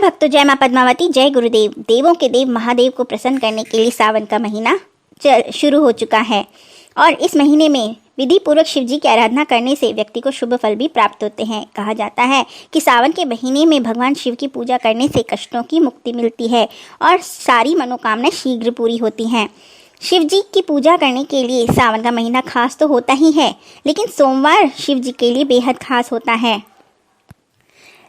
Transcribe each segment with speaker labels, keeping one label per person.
Speaker 1: भक्तों, जय मां पद्मावती, जय गुरुदेव। देवों के देव महादेव को प्रसन्न करने के लिए सावन का महीना शुरू हो चुका है और इस महीने में विधि पूर्वक शिव जी की आराधना करने से व्यक्ति को शुभ फल भी प्राप्त होते हैं। कहा जाता है कि सावन के महीने में भगवान शिव की पूजा करने से कष्टों की मुक्ति मिलती है और सारी मनोकामनाएं शीघ्र पूरी होती हैं। शिव जी की पूजा करने के लिए सावन का महीना खास तो होता ही है, लेकिन सोमवार शिव जी के लिए बेहद खास होता है।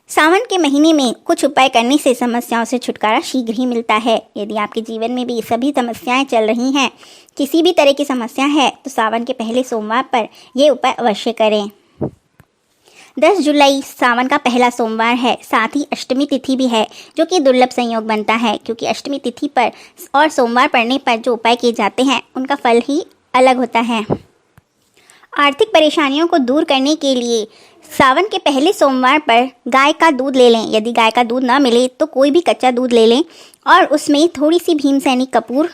Speaker 1: सावन के महीने में कुछ उपाय करने से समस्याओं से छुटकारा शीघ्र ही मिलता है। यदि आपके जीवन में भी सभी समस्याएं चल रही हैं, किसी भी तरह की समस्या है, तो सावन के पहले सोमवार पर ये उपाय अवश्य करें। 10 जुलाई सावन का पहला सोमवार है, साथ ही अष्टमी तिथि भी है, जो कि दुर्लभ संयोग बनता है, क्योंकि अष्टमी तिथि पर और सोमवार पड़ने पर जो उपाय किए जाते हैं उनका फल ही अलग होता है। आर्थिक परेशानियों को दूर करने के लिए सावन के पहले सोमवार पर गाय का दूध ले लें। यदि गाय का दूध ना मिले तो कोई भी कच्चा दूध ले लें और उसमें थोड़ी सी भीमसेनी कपूर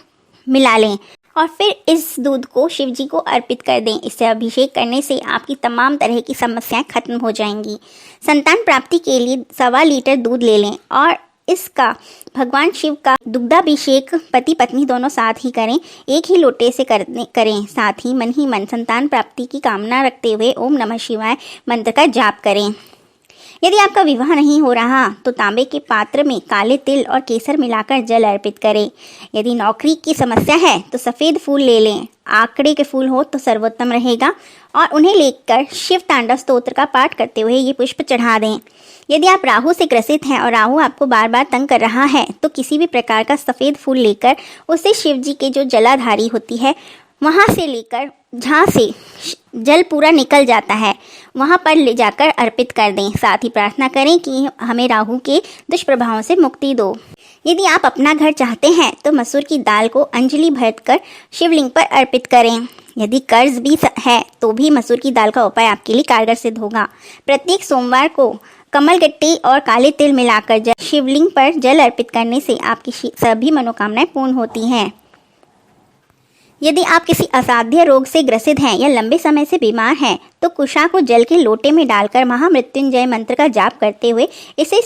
Speaker 1: मिला लें और फिर इस दूध को शिव जी को अर्पित कर दें। इससे अभिषेक करने से आपकी तमाम तरह की समस्याएं खत्म हो जाएंगी। संतान प्राप्ति के लिए 1.25 लीटर दूध ले लें और इसका भगवान शिव का दुग्धाभिषेक पति पत्नी दोनों साथ ही करें। एक ही लोटे से करें। साथ ही मन संतान प्राप्ति की कामना रखते हुए ओम नमः शिवाय मंत्र का जाप करें। यदि आपका विवाह नहीं हो रहा तो तांबे के पात्र में काले तिल और केसर मिलाकर जल अर्पित करें। यदि नौकरी की समस्या है तो सफ़ेद फूल ले लें। आंकड़े के फूल हो तो सर्वोत्तम रहेगा और उन्हें लेकर शिव तांडव स्तोत्र का पाठ करते हुए ये पुष्प चढ़ा दें। यदि आप राहु से ग्रसित हैं और राहु आपको बार बार तंग कर रहा है तो किसी भी प्रकार का सफ़ेद फूल लेकर उसे शिव जी के जो जलाधारी होती है वहाँ से लेकर जहाँ से जल पूरा निकल जाता है वहाँ पर ले जाकर अर्पित कर दें। साथ ही प्रार्थना करें कि हमें राहु के दुष्प्रभावों से मुक्ति दो। यदि आप अपना घर चाहते हैं तो मसूर की दाल को अंजलि भरकर शिवलिंग पर अर्पित करें। यदि कर्ज भी है तो भी मसूर की दाल का उपाय आपके लिए कारगर सिद्ध होगा। प्रत्येक सोमवार को कमल गट्टी और काले तिल मिलाकर शिवलिंग पर जल अर्पित करने से आपकी सभी मनोकामनाएं पूर्ण होती हैं। यदि आप किसी असाध्य रोग से ग्रसित हैं या लंबे समय से बीमार हैं तो कुशा को जल के लोटे में डालकर महामृत्युंजय मंत्र का जाप करते हुए इसे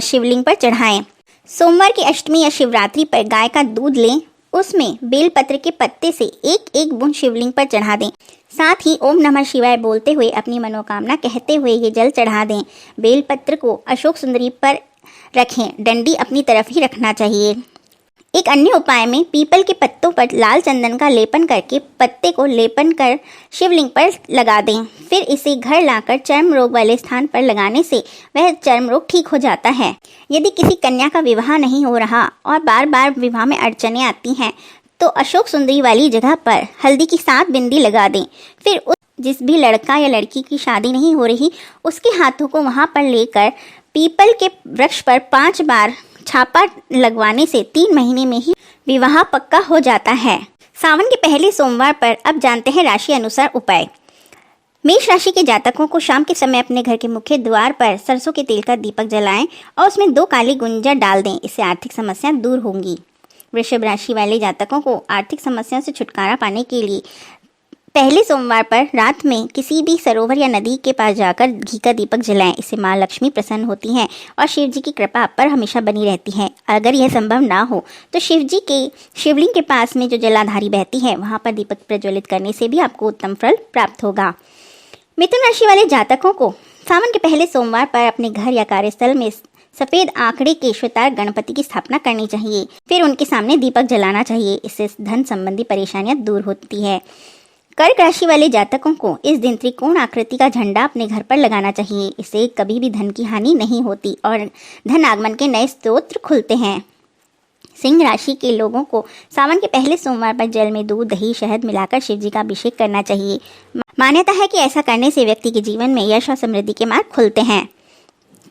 Speaker 1: शिवलिंग पर चढ़ाएं। सोमवार की अष्टमी या शिवरात्रि पर गाय का दूध लें, उसमें बेलपत्र के पत्ते से एक एक बूंद शिवलिंग पर चढ़ा दें। साथ ही ओम नमः शिवाय बोलते हुए अपनी मनोकामना कहते हुए ये जल चढ़ा दें। बेलपत्र को अशोक सुंदरी पर रखें, डंडी अपनी तरफ ही रखना चाहिए। एक अन्य उपाय में पीपल के पत्तों पर लाल चंदन का लेपन करके पत्ते को लेपन कर शिवलिंग पर लगा दें। फिर इसे घर लाकर चर्म रोग वाले स्थान पर लगाने से वह चर्म रोग ठीक हो जाता है। यदि किसी कन्या का विवाह नहीं हो रहा और बार बार विवाह में अड़चनें आती हैं तो अशोक सुंदरी वाली जगह पर हल्दी की 7 बिंदी लगा दें। फिर जिस भी लड़का या लड़की की शादी नहीं हो रही उसके हाथों को वहां पर लेकर पीपल के वृक्ष पर 5 बार छापा लगवाने से 3 महीने में ही विवाह पक्का हो जाता है। सावन के पहले सोमवार पर अब जानते हैं राशि अनुसार उपाय। मेष राशि के जातकों को शाम के समय अपने घर के मुख्य द्वार पर सरसों के तेल का दीपक जलाएं और उसमें 2 काली गुंजा डाल दें। इससे आर्थिक समस्याएं दूर होंगी। वृषभ राशि वाले जातकों को आर्थिक समस्याओं से छुटकारा पाने के लिए पहले सोमवार पर रात में किसी भी सरोवर या नदी के पास जाकर घी का दीपक जलाएं। इससे माँ लक्ष्मी प्रसन्न होती हैं और शिव जी की कृपा आप पर हमेशा बनी रहती है। अगर यह संभव ना हो तो शिव जी के शिवलिंग के पास में जो जलाधारी बहती है वहाँ पर दीपक प्रज्वलित करने से भी आपको उत्तम फल प्राप्त होगा। मिथुन राशि वाले जातकों को सावन के पहले सोमवार पर अपने घर या कार्यस्थल में सफेद आंकड़े के श्वेतार गणपति की स्थापना करनी चाहिए। फिर उनके सामने दीपक जलाना चाहिए। इससे धन संबंधी परेशानियां दूर होती है। कर्क राशि वाले जातकों को इस दिन त्रिकोण आकृति का झंडा अपने घर पर लगाना चाहिए। इससे कभी भी धन की हानि नहीं होती और धन आगमन के नए स्रोत खुलते हैं। सिंह राशि के लोगों को सावन के पहले सोमवार पर जल में दूध, दही, शहद मिलाकर शिव जी का अभिषेक करना चाहिए। मान्यता है कि ऐसा करने से व्यक्ति के जीवन में यश और समृद्धि के मार्ग खुलते हैं।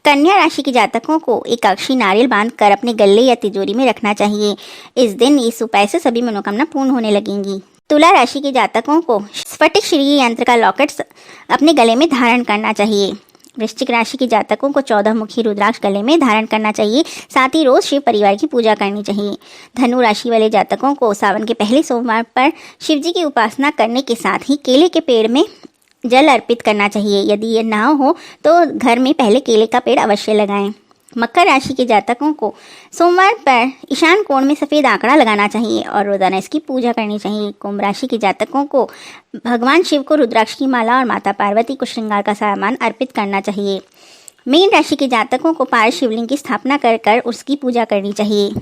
Speaker 1: कन्या राशि के जातकों को एकाक्षी नारियल बांधकर अपने गले या तिजोरी में रखना चाहिए। इस दिन इस उपाय से सभी मनोकामना पूर्ण होने लगेंगी। तुला राशि के जातकों को स्फटिक श्री यंत्र का लॉकेट अपने गले में धारण करना चाहिए। वृश्चिक राशि के जातकों को 14 मुखी रुद्राक्ष गले में धारण करना चाहिए। साथ ही रोज शिव परिवार की पूजा करनी चाहिए। धनु राशि वाले जातकों को सावन के पहले सोमवार पर शिव जी की उपासना करने के साथ ही केले के पेड़ में जल अर्पित करना चाहिए। यदि ये ना हो तो घर में पहले केले का पेड़ अवश्य लगाएं। मकर राशि के जातकों को सोमवार पर ईशान कोण में सफ़ेद आंकड़ा लगाना चाहिए और रोजाना इसकी पूजा करनी चाहिए। कुंभ राशि के जातकों को भगवान शिव को रुद्राक्ष की माला और माता पार्वती को श्रृंगार का सामान अर्पित करना चाहिए। मीन राशि के जातकों को पार शिवलिंग की स्थापना कर उसकी पूजा करनी चाहिए।